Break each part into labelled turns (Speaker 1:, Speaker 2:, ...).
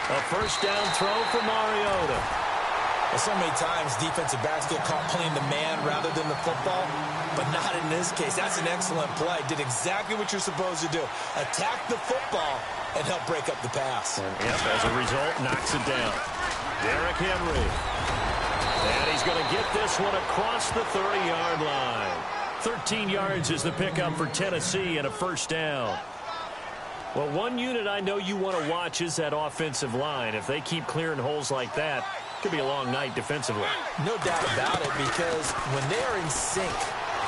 Speaker 1: A first down throw for Mariota.
Speaker 2: Well, so many times defensive backs get caught playing the man rather than the football, but not in this case. That's an excellent play. Did exactly what you're supposed to do. Attack the football and help break up the pass.
Speaker 1: And yep, as a result, knocks it down. Derrick Henry. And he's going to get this one across the 30-yard line. 13 yards is the pickup for Tennessee and a first down. Well, one unit I know you want to watch is that offensive line. If they keep clearing holes like that, it could be a long night defensively.
Speaker 2: No doubt about it, because when they are in sync,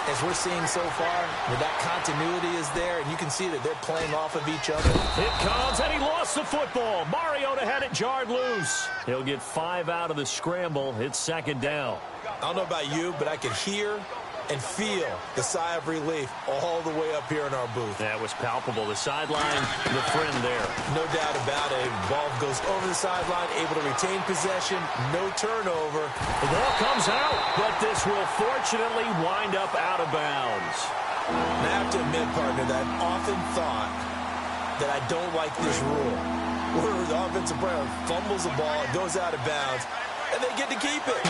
Speaker 2: as we're seeing so far, where that continuity is there, and you can see that they're playing off of each other.
Speaker 1: It comes, and he lost the football. Mariota had it jarred loose. He'll get 5 out of the scramble. It's second down.
Speaker 2: I don't know about you, but I could hear and feel the sigh of relief all the way up here in our booth.
Speaker 1: That was palpable. The sideline, the friend there.
Speaker 2: No doubt about it. Ball goes over the sideline, able to retain possession, no turnover.
Speaker 1: The ball comes out, but this will fortunately wind up out of bounds.
Speaker 2: And I have to admit, partner, that I've often thought that I don't like this rule, where the offensive player fumbles the ball, it goes out of bounds, and they get to keep it.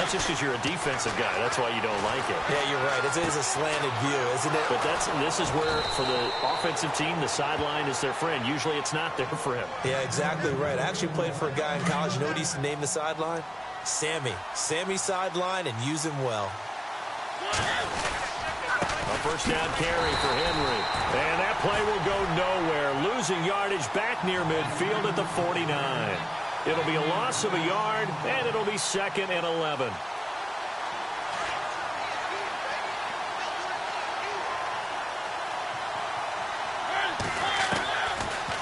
Speaker 1: That's just because you're a defensive guy. That's why you don't like it.
Speaker 2: Yeah, you're right. It is a slanted view, isn't it?
Speaker 1: But this is where, for the offensive team, the sideline is their friend. Usually it's not there for him.
Speaker 2: Yeah, exactly right. I actually played for a guy in college. You know what he used to name the sideline? Sammy. Sammy sideline, and use him well.
Speaker 1: A first down carry for Henry. And that play will go nowhere. Losing yardage back near midfield at the 49. It'll be a loss of a yard, and it'll be 2nd and 11.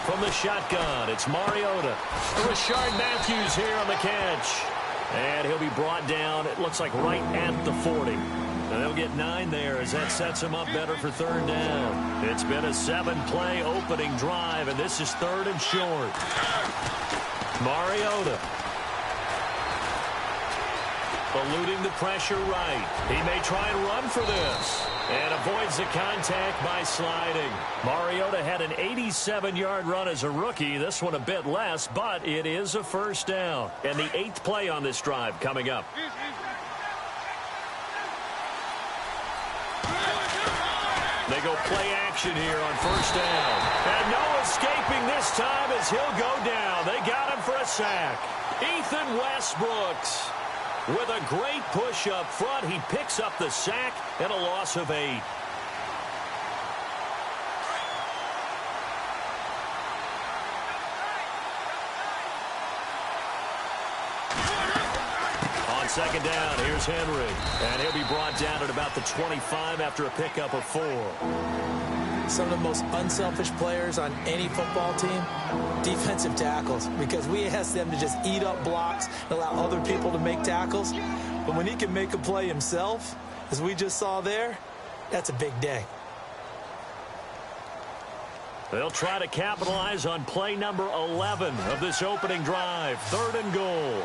Speaker 1: From the shotgun, it's Mariota. Rashard Matthews here on the catch. And he'll be brought down, it looks like right at the 40. And they'll get 9 there as that sets him up better for third down. It's been a 7-play opening drive, and this is 3rd and short. Mariota. Eluding the pressure right. He may try and run for this. And avoids the contact by sliding. Mariota had an 87-yard run as a rookie. This one a bit less, but it is a first down. And the 8th play on this drive coming up. They go play action here on first down. And no escaping this time as he'll go down. They got him for a sack. Ethan Westbrooks with a great push up front. He picks up the sack and a loss of 8. On second down, here's Henry. And he'll be brought down at about the 25 after a pickup of 4.
Speaker 2: Some of the most unselfish players on any football team, defensive tackles, because we ask them to just eat up blocks and allow other people to make tackles. But when he can make a play himself, as we just saw there, that's a big day.
Speaker 1: They'll try to capitalize on play number 11 of this opening drive. 3rd and goal.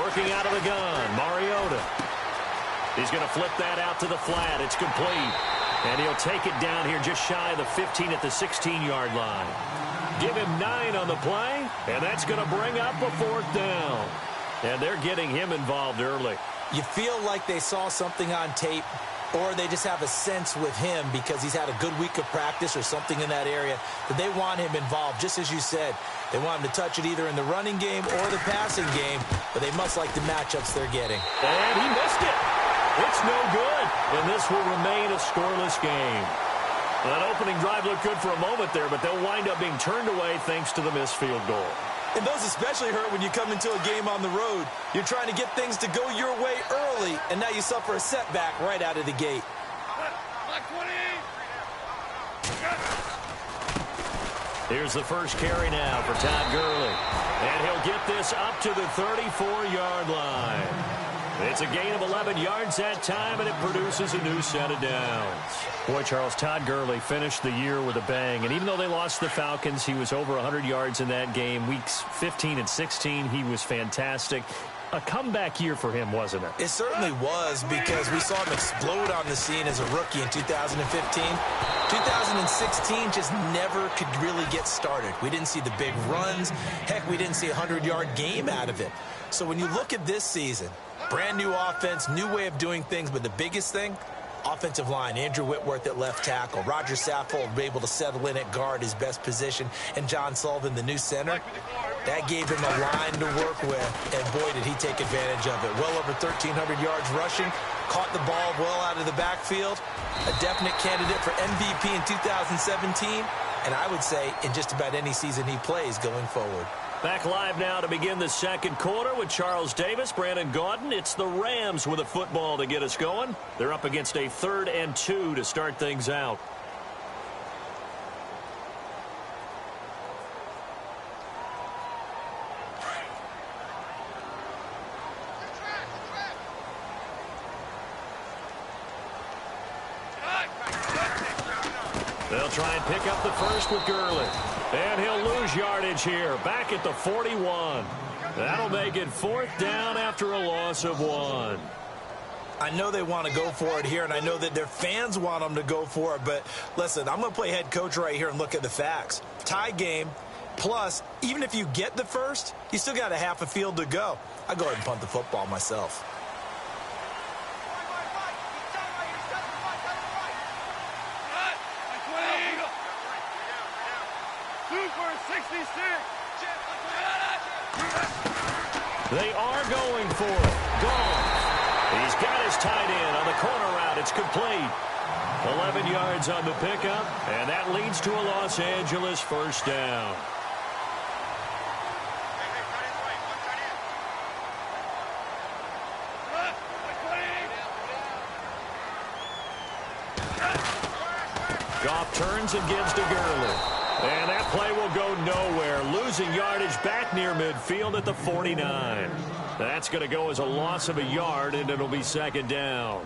Speaker 1: Working out of the gun, Mariota. He's going to flip that out to the flat. It's complete. And he'll take it down here just shy of the 15 at the 16-yard line. Give him 9 on the play, and that's going to bring up a 4th down. And they're getting him involved early.
Speaker 2: You feel like they saw something on tape, or they just have a sense with him because he's had a good week of practice or something in that area that they want him involved, just as you said. They want him to touch it either in the running game or the passing game, but they must like the matchups they're getting.
Speaker 1: And he missed it. It's no good, and this will remain a scoreless game. That opening drive looked good for a moment there, but they'll wind up being turned away thanks to the missed field goal.
Speaker 2: And those especially hurt when you come into a game on the road. You're trying to get things to go your way early, and now you suffer a setback right out of the gate.
Speaker 1: Here's the first carry now for Todd Gurley. And he'll get this up to the 34-yard line. It's a gain of 11 yards that time, and it produces a new set of downs. Boy, Charles, Todd Gurley finished the year with a bang. And even though they lost the Falcons, he was over 100 yards in that game. Weeks 15 and 16, he was fantastic. A comeback year for him, wasn't it?
Speaker 2: It certainly was, because we saw him explode on the scene as a rookie in 2015. 2016 just never could really get started. We didn't see the big runs. Heck, we didn't see a 100-yard game out of it. So when you look at this season, brand new offense, new way of doing things, but the biggest thing, offensive line, Andrew Whitworth at left tackle, Roger Saffold able to settle in at guard, his best position, and John Sullivan, the new center. That gave him a line to work with, and boy, did he take advantage of it. Well over 1,300 yards rushing, caught the ball well out of the backfield, a definite candidate for MVP in 2017, and I would say in just about any season he plays going forward.
Speaker 1: Back live now to begin the second quarter with Charles Davis, Brandon Gaudin. It's the Rams with a football to get us going. They're up against a 3rd and 2 to start things out. They'll try and pick up the first with Gurley. And he'll lose yardage here, back at the 41. That'll make it 4th down after a loss of 1.
Speaker 2: I know they want to go for it here, and I know that their fans want them to go for it, but listen, I'm going to play head coach right here and look at the facts. Tie game, plus, even if you get the first, you still got a half a field to go. I go ahead and punt the football myself.
Speaker 1: They are going for it. Gone. He's got his tight end on the corner route. It's complete. 11 yards on the pickup, and that leads to a Los Angeles 1st down. Goff turns and gives to Gurley. And that play will go nowhere, losing yardage back near midfield at the 49. That's going to go as a loss of a yard, and it'll be 2nd down.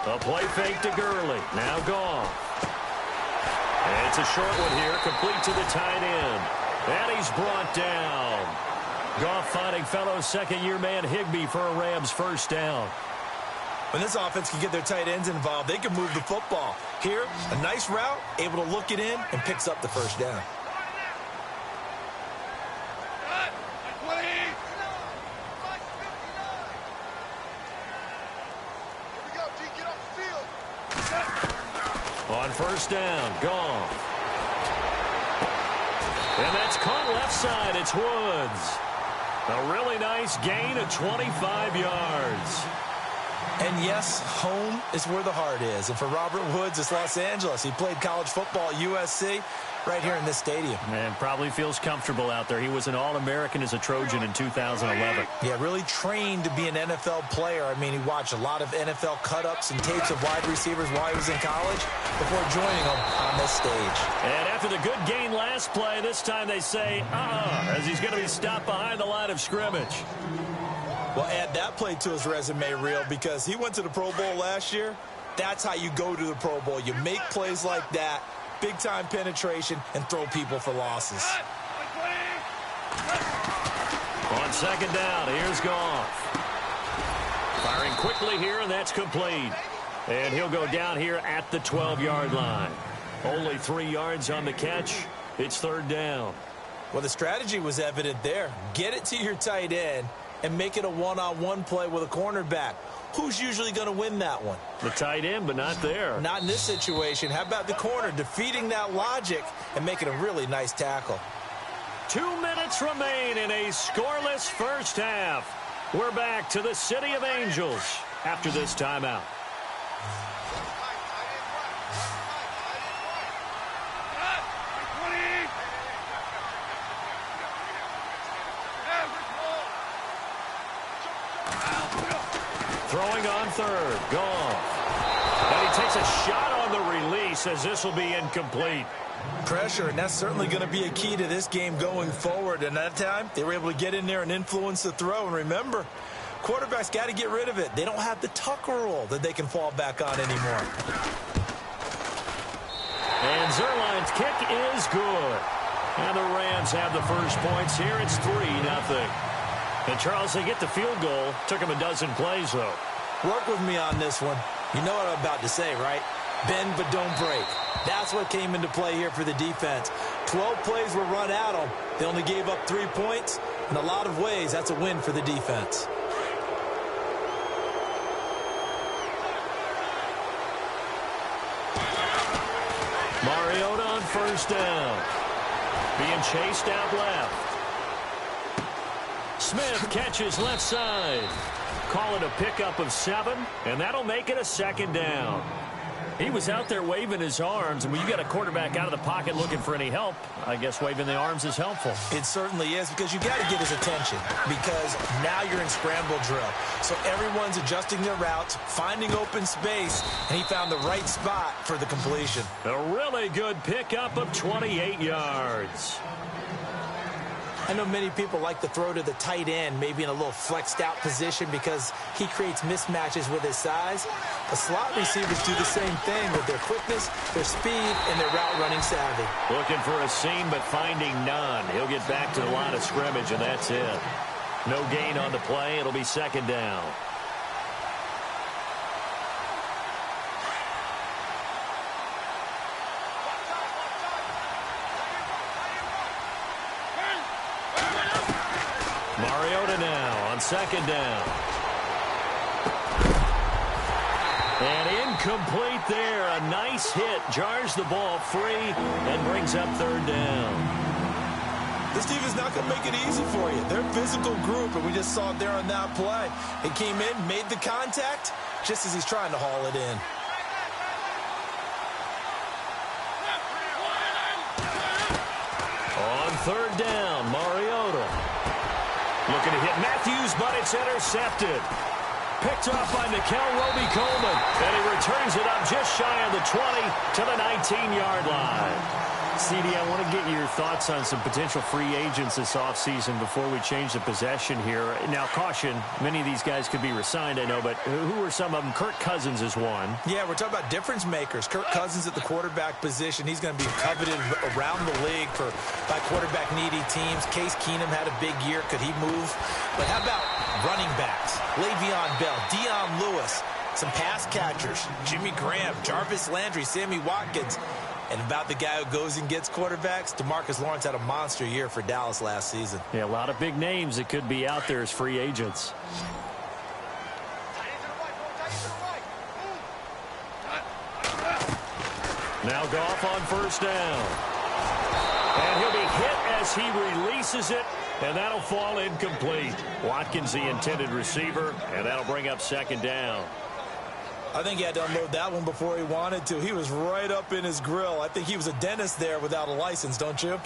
Speaker 1: A play fake to Gurley. Now Goff. And it's a short one here, complete to the tight end. And he's brought down. Goff finding fellow second-year man Higbee for a Rams 1st down.
Speaker 2: When this offense can get their tight ends involved, they can move the football. Here, a nice route, able to look it in, and picks up the 1st down. On 1st down, Goff. And that's caught left side. It's Woods. A really nice gain of 25 yards. And yes, home is where the heart is. And for Robert Woods, it's Los Angeles. He played college football at USC right here in this stadium.
Speaker 1: And probably feels comfortable out there. He was an All-American as a Trojan in 2011.
Speaker 2: Yeah, really trained to be an NFL player. I mean, he watched a lot of NFL cut-ups and tapes of wide receivers while he was in college before joining them on this stage.
Speaker 1: And after the good gain last play, this time they say, as he's going to be stopped behind the line of scrimmage.
Speaker 2: Well, add that play to his resume reel because he went to the Pro Bowl last year. That's how you go to the Pro Bowl. You make plays like that, big-time penetration, and throw people for losses.
Speaker 1: On 2nd down, here's Goff. Firing quickly here, and that's complete. And he'll go down here at the 12-yard line. Only 3 yards on the catch. It's 3rd down.
Speaker 2: Well, the strategy was evident there. Get it to your tight end and make it a one-on-one play with a cornerback. Who's usually going to win that one?
Speaker 1: The tight end, but not there.
Speaker 2: Not in this situation. How about the corner defeating that logic and making a really nice tackle?
Speaker 1: 2 minutes remain in a scoreless 1st half. We're back to the City of Angels after this timeout. Throwing on 3rd, Goff. And he takes a shot on the release as this will be incomplete.
Speaker 2: Pressure, and that's certainly going to be a key to this game going forward. And that time, they were able to get in there and influence the throw. And remember, Quarterbacks got to get rid of it. They don't have the Tucker rule that they can fall back on anymore.
Speaker 1: And Zerline's kick is good. And the Rams have the first points here. It's 3-0. And, Charles, they get the field goal. Took them a dozen plays, though.
Speaker 2: Work with me on this one. You know what I'm about to say, right? Bend but don't break. That's what came into play here for the defense. 12 plays were run at them. They only gave up 3 points. In a lot of ways, that's a win for the defense.
Speaker 1: Mariota on first down. Being chased out left. Smith catches left side. Call it a pickup of 7, and that'll make it a second down. He was out there waving his arms, and when you got a quarterback out of the pocket looking for any help, I guess waving the arms is helpful.
Speaker 2: It certainly is, because you got to get his attention, because now you're in scramble drill. So everyone's adjusting their routes, finding open space, and he found the right spot for the completion.
Speaker 1: A really good pickup of 28 yards.
Speaker 2: I know many people like to throw to the tight end, maybe in a little flexed out position because he creates mismatches with his size. The slot receivers do the same thing with their quickness, their speed, and their route running savvy.
Speaker 1: Looking for a seam, but finding none. He'll get back to the line of scrimmage, and that's it. No gain on the play. It'll be second down. Mariota now on second down. And incomplete there. A nice hit. Jars the ball free and brings up third down.
Speaker 2: This team is not going to make it easy for you. They're a physical group, and we just saw it there on that play. He came in, made the contact, just as he's trying to haul it in.
Speaker 1: On third down, Mariota. Looking to hit Matthews, but it's intercepted. Picked off by Roby-Coleman. And he returns it up just shy of the 20 to the 19-yard line. CD, I want to get your thoughts on some potential free agents this offseason before we change the possession here. Now, caution, many of these guys could be resigned, I know, but who are some of them? Kirk Cousins is one.
Speaker 2: Yeah, we're talking about difference makers. Kirk Cousins at the quarterback position. He's going to be coveted around the league by quarterback-needy teams. Case Keenum had a big year. Could he move? But how about running backs? Le'Veon Bell, Dion Lewis, some pass catchers, Jimmy Graham, Jarvis Landry, Sammy Watkins. And about the guy who goes and gets quarterbacks, DeMarcus Lawrence had a monster year for Dallas last season.
Speaker 1: Yeah, a lot of big names that could be out there as free agents. Now Goff on first down. And he'll be hit as he releases it, and that'll fall incomplete. Watkins, the intended receiver, and that'll bring up second down.
Speaker 2: I think he had to unload that one before he wanted to. He was right up in his grill. I think he was a dentist there without a license, don't you?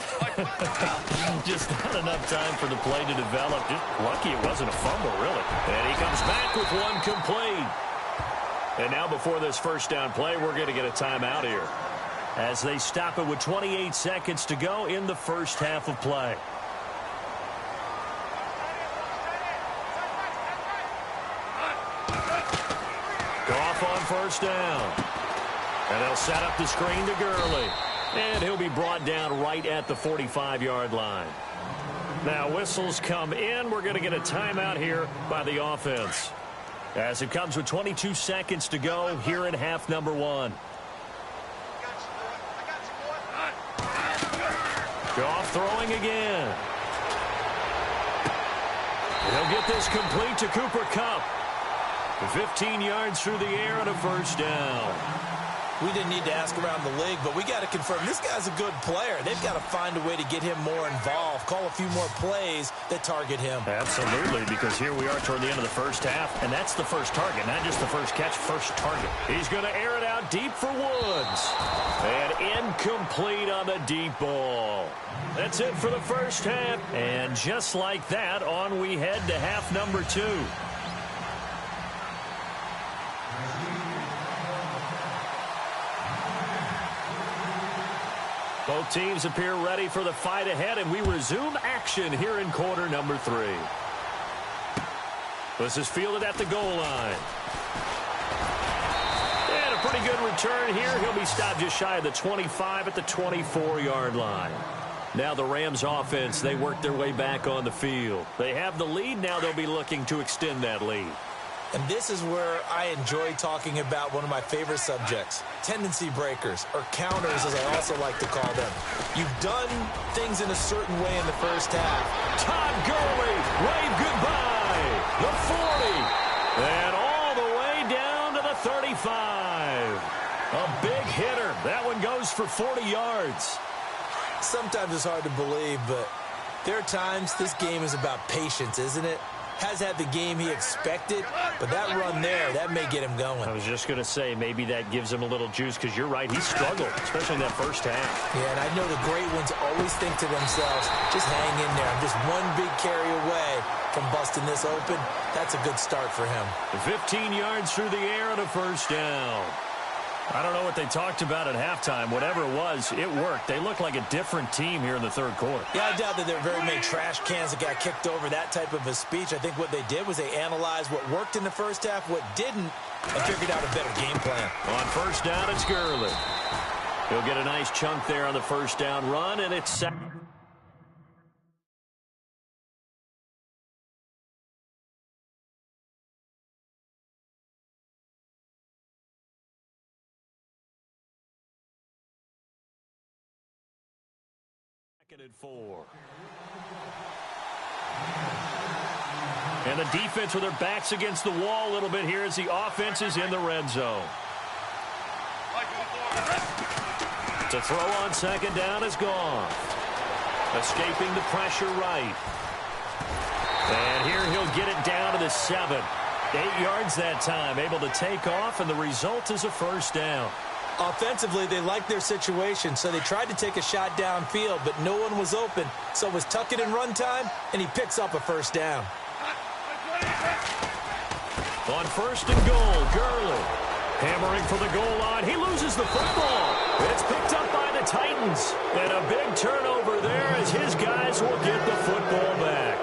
Speaker 1: Just not enough time for the play to develop. Just lucky it wasn't a fumble, really. And he comes back with one complete. And now before this first down play, we're going to get a timeout here, as they stop it with 28 seconds to go in the first half of play. Goff on first down. And they'll set up the screen to Gurley. And he'll be brought down right at the 45-yard line. Now whistles come in. We're going to get a timeout here by the offense, as it comes with 22 seconds to go here in half number 1. Goff throwing again. He'll get this complete to Cooper Kupp. 15 yards through the air and a first down.
Speaker 2: We didn't need to ask around the league, but we got to confirm this guy's a good player. They've got to find a way to get him more involved, call a few more plays that target him.
Speaker 1: Absolutely, because here we are toward the end of the first half, and that's the first target, not just the first catch, first target. He's going to air it out deep for Woods. And incomplete on the deep ball. That's it for the first half. And just like that, on we head to half number 2. Both teams appear ready for the fight ahead, and we resume action here in quarter number 3. This is fielded at the goal line. And a pretty good return here. He'll be stopped just shy of the 25 at the 24-yard line. Now the Rams offense, they work their way back on the field. They have the lead. Now they'll be looking to extend that lead.
Speaker 2: And this is where I enjoy talking about one of my favorite subjects, tendency breakers, or counters as I also like to call them. You've done things in a certain way in the first half.
Speaker 1: Todd Gurley, wave goodbye. The 40. And all the way down to the 35. A big hitter. That one goes for 40 yards.
Speaker 2: Sometimes it's hard to believe, but there are times this game is about patience, isn't it? Has had the game he expected, but that run there, that may get him going.
Speaker 1: I was just going to say, maybe that gives him a little juice, because you're right, he struggled, especially in that first half.
Speaker 2: Yeah, and I know the great ones always think to themselves, just hang in there. I'm just one big carry away from busting this open. That's a good start for him.
Speaker 1: 15 yards through the air and a first down. I don't know what they talked about at halftime. Whatever it was, it worked. They look like a different team here in the third quarter.
Speaker 2: Yeah, I doubt that there are very many trash cans that got kicked over, that type of a speech. I think what they did was they analyzed what worked in the first half, what didn't, and figured out a better game plan.
Speaker 1: On first down, it's Gurley. He'll get a nice chunk there on the first down run, and it's second. And 4. And the defense with their backs against the wall a little bit here as the offense is in the red zone. To throw on second down is gone. Escaping the pressure right. And here he'll get it down to the 7. 8 yards that time, able to take off, and the result is a first down.
Speaker 2: Offensively, they liked their situation, so they tried to take a shot downfield, but no one was open. So it was tuck it and run time, and he picks up a first down.
Speaker 1: On first and goal, Gurley hammering for the goal line. He loses the football. It's picked up by the Titans. And a big turnover there as his guys will get the football back.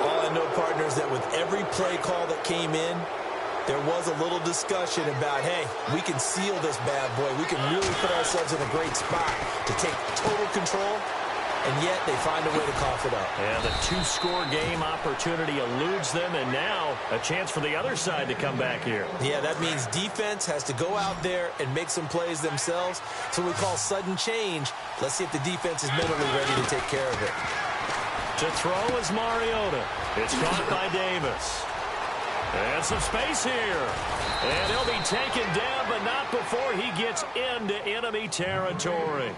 Speaker 2: All I know, partners, that with every play call that came in, there was a little discussion about, hey, we can seal this bad boy. We can really put ourselves in a great spot to take total control, and yet they find a way to cough it up.
Speaker 1: And the two-score game opportunity eludes them, and now a chance for the other side to come back here.
Speaker 2: Yeah, that means defense has to go out there and make some plays themselves. So we call sudden change. Let's see if the defense is mentally ready to take care of it.
Speaker 1: To throw is Mariota. It's caught by Davis. And some space here. And he'll be taken down, but not before he gets into enemy territory.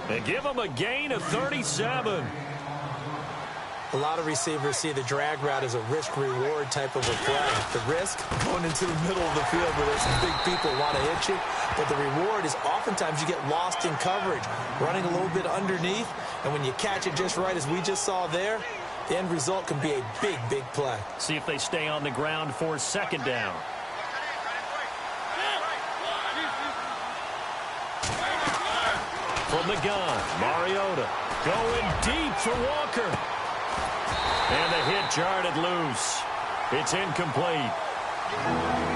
Speaker 1: And give him a gain of 37.
Speaker 2: A lot of receivers see the drag route as a risk-reward type of a play. The risk, going into the middle of the field where there's some big people want to hit you. But the reward is oftentimes you get lost in coverage, running a little bit underneath. And when you catch it just right, as we just saw there, the end result can be a big, big play.
Speaker 1: See if they stay on the ground for second down. From the gun, Mariota going deep for Walker. And the hit jarred it loose. It's incomplete.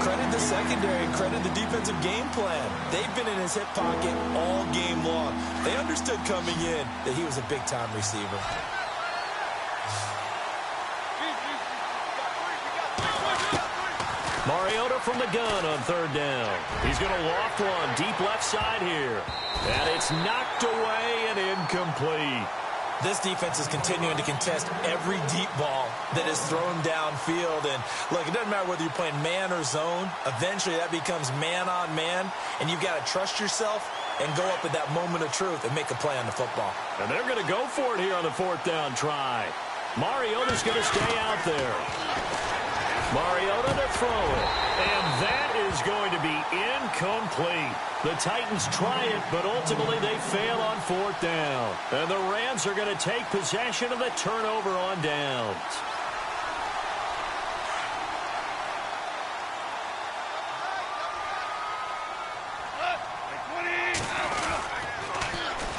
Speaker 2: Credit the secondary, credit the defensive game plan. They've been in his hip pocket all game long. They understood coming in that he was a big-time receiver.
Speaker 1: Mariota from the gun on third down. He's going to loft one deep left side here. And it's knocked away and incomplete.
Speaker 2: This defense is continuing to contest every deep ball that is thrown downfield. And, look, it doesn't matter whether you're playing man or zone. Eventually, that becomes man-on-man, and you've got to trust yourself and go up at that moment of truth and make a play on the football.
Speaker 1: And they're going to go for it here on the fourth down try. Mariota's going to stay out there. Mariota to throw it. And that is going to be incomplete. The Titans try it, but ultimately they fail on fourth down. And the Rams are going to take possession of the turnover on downs.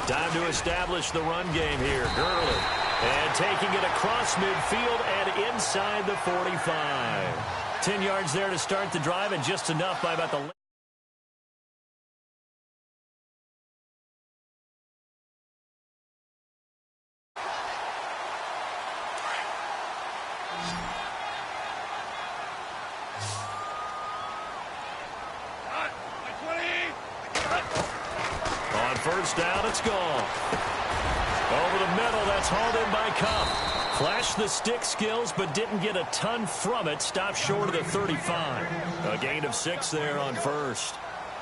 Speaker 1: Time to establish the run game here. Gurley And taking it across midfield and inside the 45. 10 yards there to start the drive, and just enough by about the... On first down, it's gone. Over the middle, that's hauled in by Cup. Flashed the stick skills, but didn't get a ton from it. Stopped short of the 35. A gain of 6 there on first.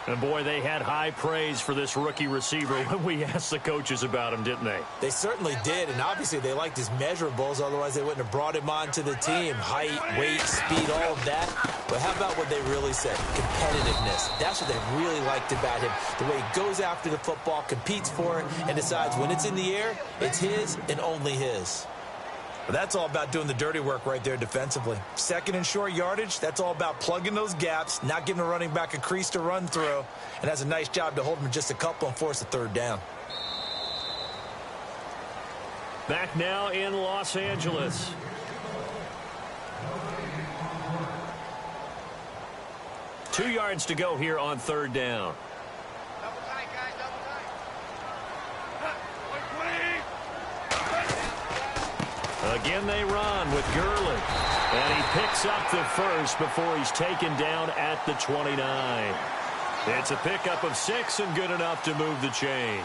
Speaker 1: And, boy, they had high praise for this rookie receiver when we asked the coaches about him, didn't they?
Speaker 2: They certainly did, and obviously they liked his measurables. Otherwise, they wouldn't have brought him onto the team. Height, weight, speed, all of that. But how about what they really said? Competitiveness. That's what they really liked about him. The way he goes after the football, competes for it, and decides when it's in the air, it's his and only his. But that's all about doing the dirty work right there defensively. Second and short yardage, that's all about plugging those gaps, not giving a running back a crease to run through, and has a nice job to hold him just a couple and force a third down.
Speaker 1: Back now in Los Angeles. Two yards to go here on third down. Again, they run with Gurley. And he picks up the first before he's taken down at the 29. It's a pickup of 6 and good enough to move the chains.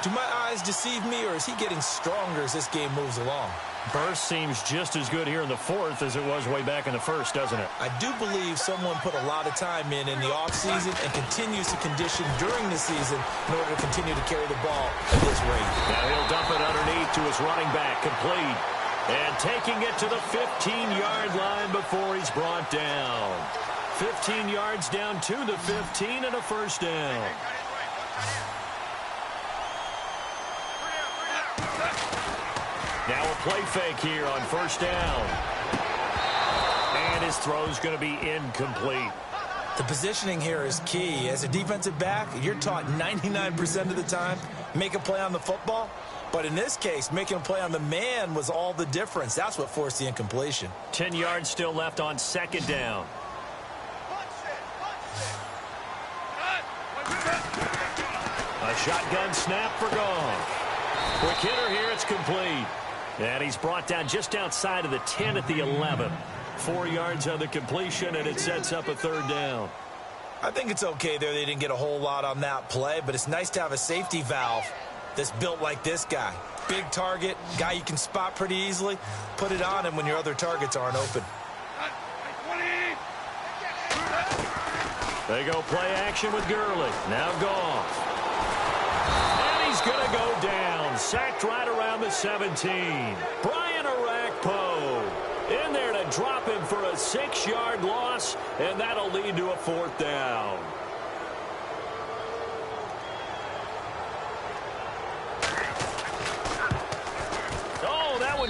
Speaker 2: Do my eyes deceive me, or is he getting stronger as this game moves along?
Speaker 1: Burst seems just as good here in the fourth as it was way back in the first, doesn't it?
Speaker 2: I do believe someone put a lot of time in the offseason and continues to condition during the season in order to continue to carry the ball at this rate.
Speaker 1: Now he'll dump it underneath to his running back, complete. And taking it to the 15-yard line before he's brought down. 15 yards down to the 15 and a first down. Now a play fake here on first down. And his throw's going to be incomplete.
Speaker 2: The positioning here is key. As a defensive back, you're taught 99% of the time, make a play on the football. But in this case, making a play on the man was all the difference. That's what forced the incompletion.
Speaker 1: 10 yards still left on second down. A shotgun snap for Goff. Quick hitter here, it's complete. And he's brought down just outside of the 10 at the 11. 4 yards on the completion, and it sets up a third down.
Speaker 2: I think it's okay there. They didn't get a whole lot on that play, but it's nice to have a safety valve that's built like this guy. Big target, guy you can spot pretty easily. Put it on him when your other targets aren't open.
Speaker 1: They go play action with Gurley. Now Goff. And he's going to go down. Sacked right around the 17. Brian Orakpo in there to drop him for a 6-yard loss, and that'll lead to a fourth down.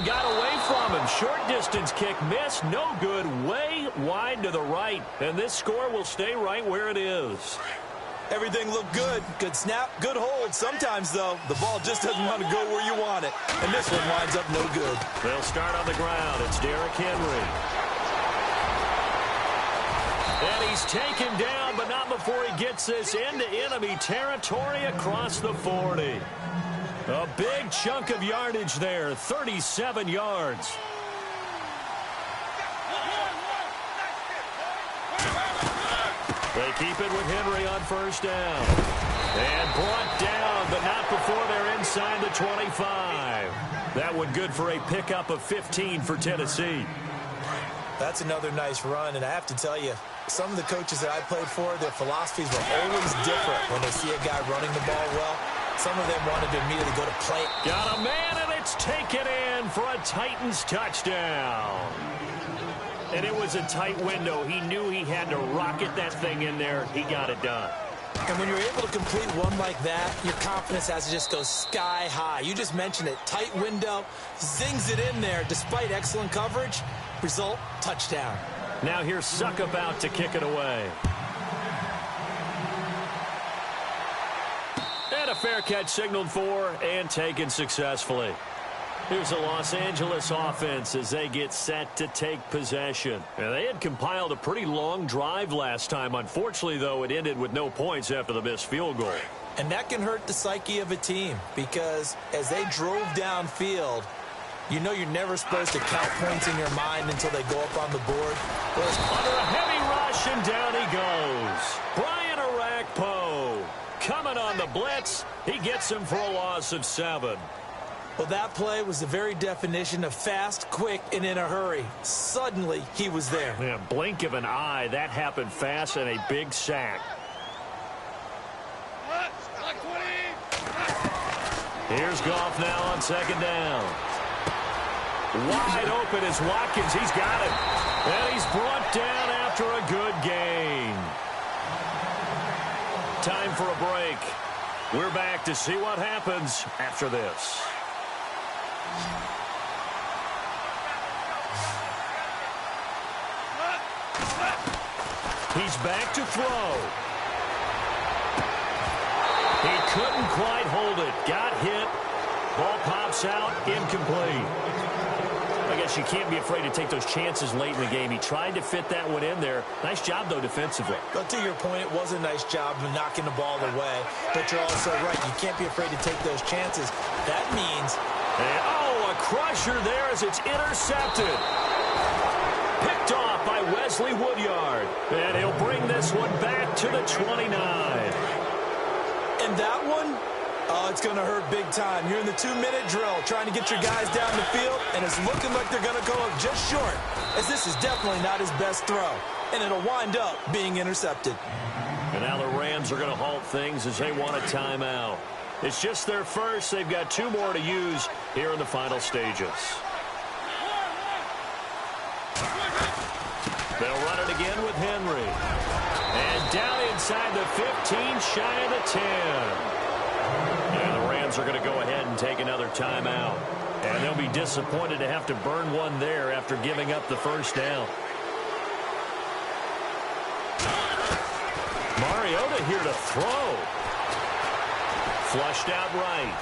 Speaker 1: Got away from him. Short distance kick missed. No good. Way wide to the right. And this score will stay right where it is.
Speaker 2: Everything looked good. Good snap, good hold. Sometimes, though, the ball just doesn't want to go where you want it. And this one winds up no good.
Speaker 1: They'll start on the ground. It's Derrick Henry. And he's taken down, but not before he gets this into enemy territory across the 40. A big chunk of yardage there, 37 yards. They keep it with Henry on first down. And brought down, but not before they're inside the 25. That one good for a pickup of 15 for Tennessee.
Speaker 2: That's another nice run, and I have to tell you, some of the coaches that I played for, their philosophies were always different when they see a guy running the ball well. Some of them wanted to immediately go to play.
Speaker 1: Got a man, and it's taken in for a Titans touchdown. And it was a tight window. He knew he had to rocket that thing in there. He got it done.
Speaker 2: And when you're able to complete one like that, your confidence has to just go sky high. You just mentioned it. Tight window, zings it in there despite excellent coverage. Result, touchdown.
Speaker 1: Now here's Suckup out to kick it away. And a fair catch signaled for and taken successfully. Here's the Los Angeles offense as they get set to take possession. And they had compiled a pretty long drive last time. Unfortunately, though, it ended with no points after the missed field goal.
Speaker 2: And that can hurt the psyche of a team because as they drove downfield, you know you're never supposed to count points in your mind until they go up on the board.
Speaker 1: Under a heavy rush, and down he goes. Brian Arakpo coming on the blitz. He gets him for a loss of 7.
Speaker 2: Well, that play was the very definition of fast, quick, and in a hurry. Suddenly, he was there.
Speaker 1: Yeah, blink of an eye. That happened fast and a big sack. Here's Goff now on 2nd down. Wide open is Watkins. He's got it. And he's brought down after a good gain. Time for a break. We're back to see what happens after this. He's back to throw. He couldn't quite hold it. Got hit. Ball pops out. Incomplete. I guess you can't be afraid to take those chances late in the game. He tried to fit that one in there. Nice job, though, defensively.
Speaker 2: But to your point, it was a nice job of knocking the ball away. But you're also right. You can't be afraid to take those chances. That means...
Speaker 1: And, oh, a crusher there as it's intercepted. Picked off by Wesley Woodyard. And he'll bring this one back to the 29.
Speaker 2: And that one, oh, it's going to hurt big time. You're in the 2-minute drill trying to get your guys down the field, and it's looking like they're going to go up just short, as this is definitely not his best throw. And it'll wind up being intercepted.
Speaker 1: And now the Rams are going to halt things as they want a timeout. It's just their first. They've got 2 more to use here in the final stages. They'll run it again with Henry. And down inside the 15, shy of the 10. And the Rams are going to go ahead and take another timeout. And they'll be disappointed to have to burn one there after giving up the first down. Mariota here to throw. Flushed out right.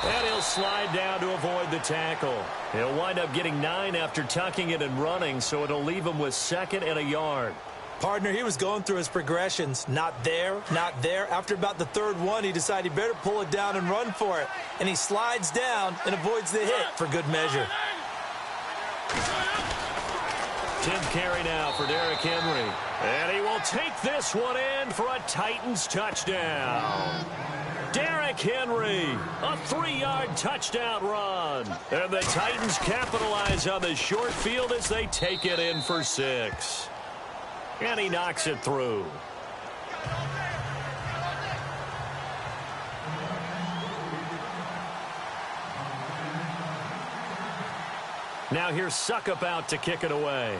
Speaker 1: And he'll slide down to avoid the tackle. He'll wind up getting 9 after tucking it and running, so it'll leave him with 2nd and a yard.
Speaker 2: Partner, he was going through his progressions. Not there, not there. After about the 3rd one, he decided he better pull it down and run for it. And he slides down and avoids the hit for good measure.
Speaker 1: 10th carry now for Derrick Henry. And he will take this one in for a Titans touchdown. Derrick Henry, a 3-yard touchdown run. And the Titans capitalize on the short field as they take it in for 6. And he knocks it through. Now here's Suckup out to kick it away.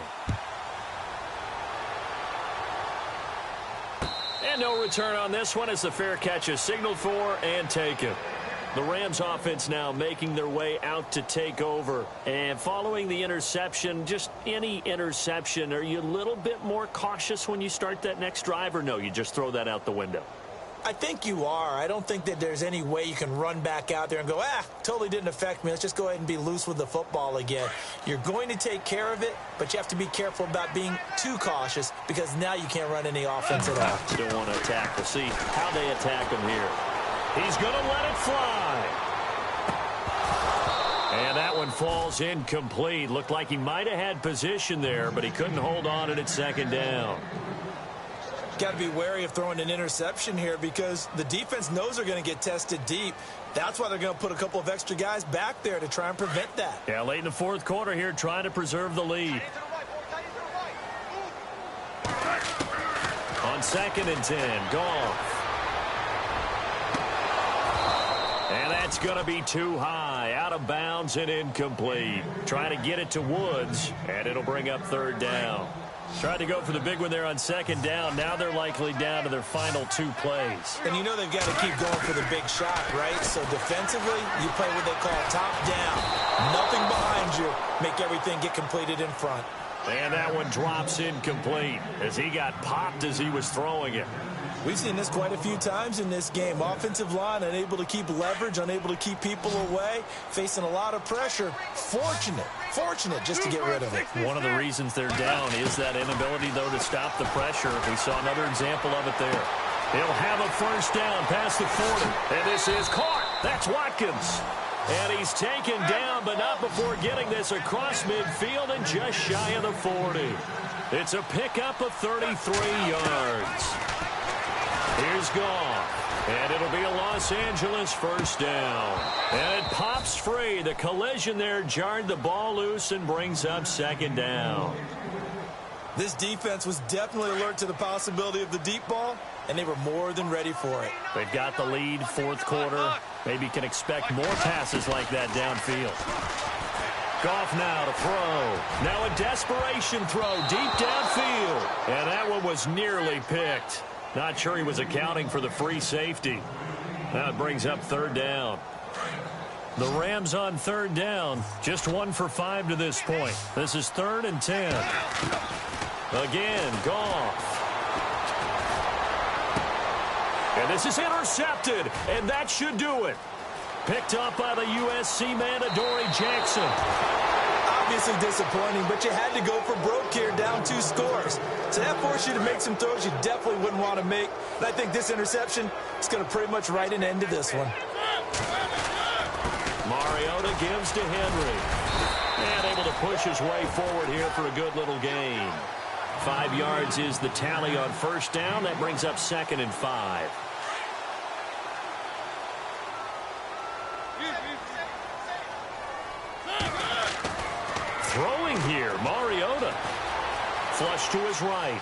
Speaker 1: And no return on this one as the fair catch is signaled for and taken. The Rams offense now making their way out to take over. And following the interception, just any interception, are you a little bit more cautious when you start that next drive, or no, you just throw that out the window?
Speaker 2: I think you are. I don't think that there's any way you can run back out there and go, totally didn't affect me. Let's just go ahead and be loose with the football again. You're going to take care of it, but you have to be careful about being too cautious because now you can't run any offense at all.
Speaker 1: Still want to attack. We'll see how they attack him here. He's going to let it fly. And that one falls incomplete. Looked like he might have had position there, but he couldn't hold on at 2nd down.
Speaker 2: Got to be wary of throwing an interception here because the defense knows they're going to get tested deep. That's why they're going to put a couple of extra guys back there to try and prevent that.
Speaker 1: Yeah, late in the 4th quarter here, trying to preserve the lead. On 2nd and 10, Goff. And that's going to be too high, out of bounds and incomplete. Trying to get it to Woods, and it'll bring up 3rd down. Tried to go for the big one there on 2nd down. Now they're likely down to their final 2 plays.
Speaker 2: And you know they've got to keep going for the big shot, right? So defensively, you play what they call top down. Nothing behind you. Make everything get completed in front.
Speaker 1: And that one drops incomplete as he got popped as he was throwing it.
Speaker 2: We've seen this quite a few times in this game. Offensive line unable to keep leverage, unable to keep people away, facing a lot of pressure. Fortunate just to get rid of it.
Speaker 1: One of the reasons they're down is that inability, though, to stop the pressure. We saw another example of it there. He'll have a first down past the 40. And this is caught. That's Watkins. And he's taken down, but not before getting this across midfield and just shy of the 40. It's a pickup of 33 yards. Here's Goff, and it'll be a Los Angeles first down. And it pops free. The collision there jarred the ball loose and brings up second down.
Speaker 2: This defense was definitely alert to the possibility of the deep ball, and they were more than ready for it.
Speaker 1: They've got the lead, fourth quarter. Maybe can expect more passes like that downfield. Goff now to throw. Now a desperation throw deep downfield. And that one was nearly picked. Not sure he was accounting for the free safety. Now it brings up third down. The Rams on third down. Just 1 for 5 to this point. This is 3rd and 10. Again, Goff. And this is intercepted. And that should do it. Picked up by the USC man, Adoree Jackson.
Speaker 2: Obviously disappointing, but you had to go for broke here, down 2 scores. So that forced you to make some throws you definitely wouldn't want to make. And I think this interception is going to pretty much write an end to this one.
Speaker 1: Mariota gives to Henry. And able to push his way forward here for a good little gain. 5 yards is the tally on first down. That brings up 2nd and 5. Throwing here, Mariota. Flush to his right.